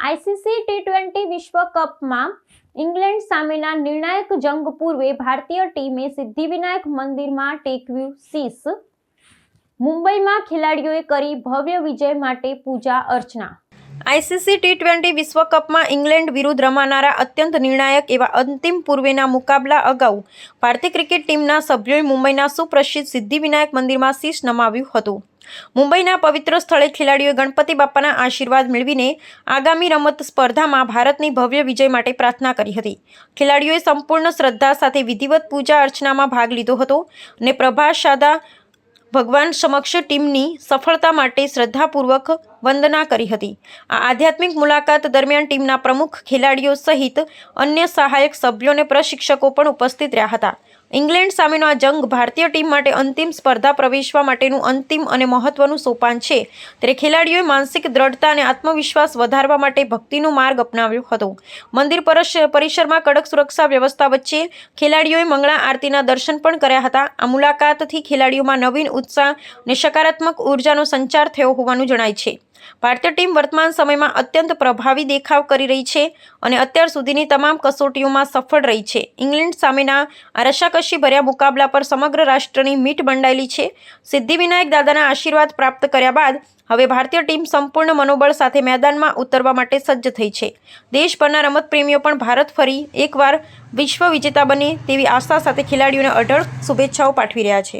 ICC T20 વિશ્વકપમાં England સામેના નિર્ણાયક જંગ પૂર્વે ભારતીય ટીમે સિદ્ધિવિનાયક મંદિરમાં ટેકવ્યું શીશ. મુંબઈમાં ખેલાડીઓએ કરી ભવ્ય વિજય માટે પૂજા અર્ચના. આઈસીસી ટી20 વિશ્વકપમાં ઇંગ્લેન્ડ વિરુદ્ધ રમાનારા અત્યંત નિર્ણાયક એવા અંતિમ પૂર્વેના મુકાબલા અગાઉ ભારતીય ક્રિકેટ ટીમના સભ્યોએ મુંબઈના સુપ્રસિદ્ધ સિદ્ધિવિનાયક મંદિરમાં શીશ નમાવ્યું હતું. મુંબઈના પવિત્ર સ્થળે ખેલાડીઓએ ગણપતિ બાપાના આશીર્વાદ મેળવીને આગામી રમત સ્પર્ધામાં ભારતની ભવ્ય વિજય માટે પ્રાર્થના કરી હતી. ખેલાડીઓએ સંપૂર્ણ શ્રદ્ધા સાથે વિધિવત પૂજા અર્ચનામાં ભાગ લીધો હતો અને પ્રભાસાદા ભગવાન સમક્ષ ટીમની સફળતા માટે શ્રદ્ધાપૂર્વક વંદના કરી હતી. આ આધ્યાત્મિક મુલાકાત દરમિયાન ટીમના પ્રમુખ, ખેલાડીઓ સહિત અન્ય સહાયક સભ્યો અને પ્રશિક્ષકો પણ ઉપસ્થિત રહ્યા હતા. ઇંગ્લેન્ડ સામેનો આ જંગ ભારતીય ટીમ માટે અંતિમ સ્પર્ધા પ્રવેશવા માટેનું અંતિમ અને મહત્વનું સોપાન છે. ત્યારે ખેલાડીઓએ માનસિક દ્રઢતા અને આત્મવિશ્વાસ વધારવા માટે ભક્તિનો માર્ગ અપનાવ્યો હતો. મંદિર પરિસરમાં કડક સુરક્ષા વ્યવસ્થા વચ્ચે ખેલાડીઓએ મંગળા આરતીના દર્શન પણ કર્યા હતા. આ મુલાકાતથી ખેલાડીઓમાં નવીન ઉત્સાહ અને સકારાત્મક ઉર્જાનો સંચાર થયો હોવાનું જણાય છે. ભારતીય ટીમ વર્તમાન સમયમાં અત્યંત પ્રભાવી દેખાવ કરી રહી છે અને અત્યાર સુધીની તમામ કસોટીઓમાં સફળ રહી છે. ઇંગ્લેન્ડ સામેના આ રસાકસી ભર્યા મુકાબલા પર સમગ્ર રાષ્ટ્રની મીટ બંધાયેલી છે. સિદ્ધિવિનાયક દાદાના આશીર્વાદ પ્રાપ્ત કર્યા બાદ હવે ભારતીય ટીમ સંપૂર્ણ મનોબળ સાથે મેદાનમાં ઉતરવા માટે સજ્જ થઈ છે. દેશભરના રમતપ્રેમીઓ પણ ભારત ફરી એકવાર વિશ્વ વિજેતા બને તેવી આશા સાથે ખેલાડીઓને અઢળ શુભેચ્છાઓ પાઠવી રહ્યા છે.